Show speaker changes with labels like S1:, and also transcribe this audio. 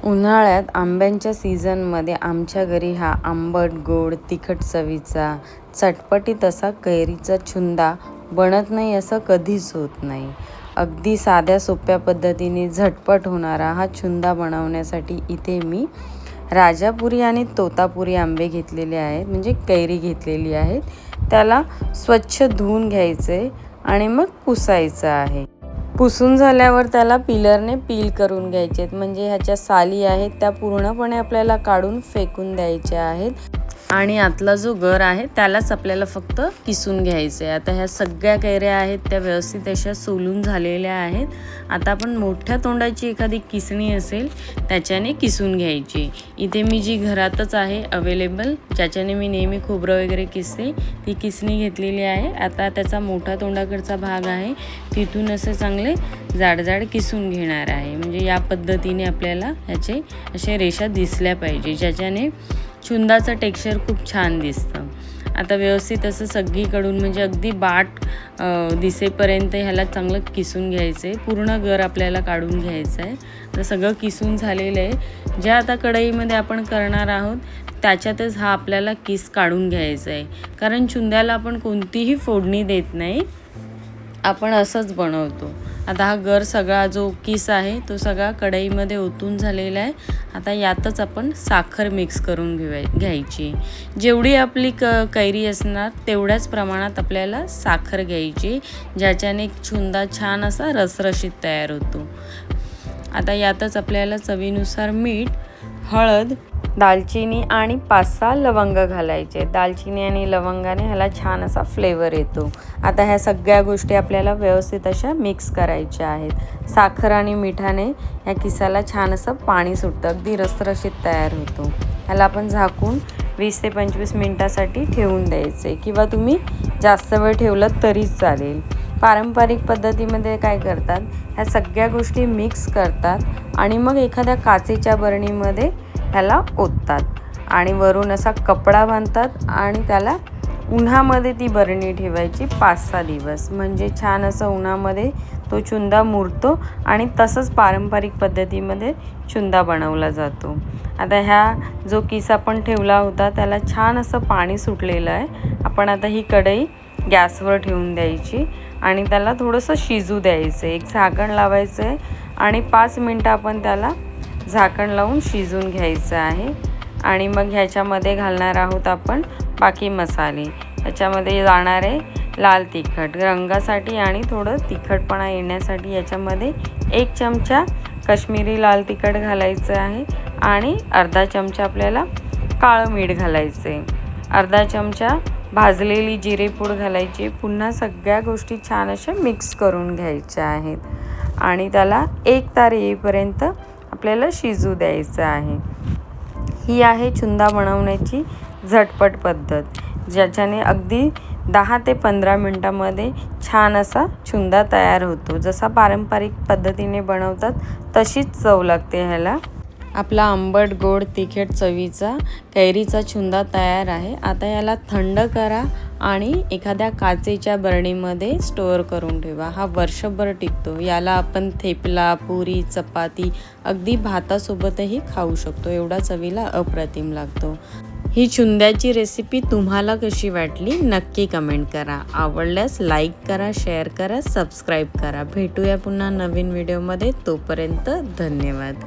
S1: उन्हाळ्यात आंब्यांच्या सीझनमध्ये आमच्या घरी हा आंबट गोड तिखट चवीचा चटपटीत असा कैरीचा छुंदा बनत नाही असं कधीच होत नाही. अगदी साध्या सोप्या पद्धतीने झटपट होणारा हा छुंदा बनवण्यासाठी इथे मी राजापुरी आणि तोतापुरी आंबे घेतलेले आहेत, म्हणजे कैरी घेतलेली आहेत. त्याला स्वच्छ धुवून घ्यायचे आणि मग पुसायचं आहे. पुसून झाल्यावर त्याला पिलरने पील करून घ्यायचे आहेत, म्हणजे ह्याच्या साली आहेत त्या पूर्णपणे आपल्याला काढून फेकून द्यायच्या आहेत आणि आतला जो गर आहे त्यालाच आपल्याला फक्त किसून घ्यायचं आहे. आता ह्या सगळ्या कैऱ्या आहेत त्या व्यवस्थित अशा सोलून झालेल्या आहेत. आता आपण मोठ्या तोंडाची एखादी किसणी असेल त्याच्याने किसून घ्यायची. इथे मी जी घरातच आहे अवेलेबल, ज्याच्याने मी नेहमी खोबरं वगैरे किसते, ती किसणी घेतलेली आहे. आता त्याचा मोठा तोंडाकडचा भाग आहे तिथून असं चांगले जाडजाड किसून घेणार आहे. म्हणजे या पद्धतीने आपल्याला ह्याचे असे रेषा दिसल्या पाहिजे, ज्याच्याने छुंदाचं टेक्स्चर खूप छान दिसतं. आता व्यवस्थित असं सगळीकडून म्हणजे अगदी बाट दिसेपर्यंत ह्याला चांगलं किसून घ्यायचं आहे. पूर्ण गर आपल्याला काढून घ्यायचं आहे. तर सगळं किसून झालेलं आहे. ज्या आता कढईमध्ये आपण करणार आहोत त्याच्यातच हा आपल्याला किस काढून घ्यायचा आहे, कारण छुंद्याला आपण कोणतीही फोडणी देत नाही, आपण असंच बनवतो. आता हा गर सगळा जो किस आहे तो सगळा कढईमध्ये ओतून झालेला आहे. आता यातच आपण साखर मिक्स करून घ्यायची. जेवढी आपली कैरी असणार तेवढ्याच प्रमाणात आपल्याला साखर घ्यायची, ज्याच्याने छुंदा छान असा रसरशीत तयार होतो. आता यातच आपल्याला चवीनुसार मीठ, हळद, दालचिनी आणि 5-6 लवंग घालायचे. दालचिनी आणि लवंगाने ह्याला छान असा फ्लेवर येतो. आता ह्या सगळ्या गोष्टी आपल्याला व्यवस्थित अशा मिक्स करायच्या आहेत. साखर आणि मिठाने ह्या किसाला छान असं पाणी सुटतं, अगदी रसरशीत तयार होतो. ह्याला आपण झाकून 20 ते 25 मिनटासाठी ठेवून द्यायचे, किंवा तुम्ही जास्त वेळ ठेवलं तरी चालेल. पारंपरिक पद्धतीमध्ये काय करतात, ह्या सगळ्या गोष्टी मिक्स करतात आणि मग एखाद्या काचेच्या बरणीमध्ये ह्याला ओततात आणि वरून असा कपडा बांधतात आणि त्याला उन्हामध्ये ती बरणी ठेवायची 5-6 दिवस. म्हणजे छान असं उन्हामध्ये तो छुंदा मुरतो आणि तसंच पारंपरिक पद्धतीमध्ये छुंदा बनवला जातो. आता ह्या जो किस आपण ठेवला होता त्याला छान असं पाणी सुटलेलं आहे. आपण आता ही कढई गॅसवर ठेवून द्यायची आणि त्याला थोडंसं शिजू द्यायचं. एक झाकण लावायचं आहे आणि 5 मिनटं आपण त्याला झाकण लावून शिजून घ्यायचं आहे. आणि मग ह्याच्यामध्ये घालणार आहोत आपण बाकी मसाले. ह्याच्यामध्ये जाणार आहे लाल तिखट रंगासाठी आणि थोडं तिखटपणा येण्यासाठी. याच्यामध्ये 1 चमचा काश्मीरी लाल तिखट घालायचं आहे आणि अर्धा चमचा आपल्याला काळं मीठ घालायचं आहे. अर्धा चमचा भाजलेली जिरेपूड घालायची. पुन्हा सगळ्या गोष्टी छान अशा मिक्स करून घ्यायच्या आहेत आणि त्याला एक तार येईपर्यंत आपल्याला शिजू द्यायचं आहे. ही आहे छुंदा बनवण्याची झटपट पद्धत, ज्याच्याने अगदी 10 ते 15 मिनटामध्ये छान असा छुंदा तयार होतो. जसा पारंपरिक पद्धतीने बनवतात तशीच चव लागते ह्याला. आपला आंबट गोड तिखट चवीचा कैरीचा छुंदा तयार आहे. आता याला थंड करा आणि एखाद्या काचेच्या बरणीमध्ये स्टोअर करून ठेवा. हा वर्षभर टिकतो. याला आपण थेपला, पुरी, चपाती, अगदी भातासोबतही खाऊ शकतो. एवढा चवीला अप्रतिम लागतो. ही छुंद्याची रेसिपी तुम्हाला कशी वाटली नक्की कमेंट करा. आवडल्यास लाईक करा, शेअर करा, सबस्क्राईब करा. भेटूया पुन्हा नवीन व्हिडिओमध्ये. तोपर्यंत धन्यवाद.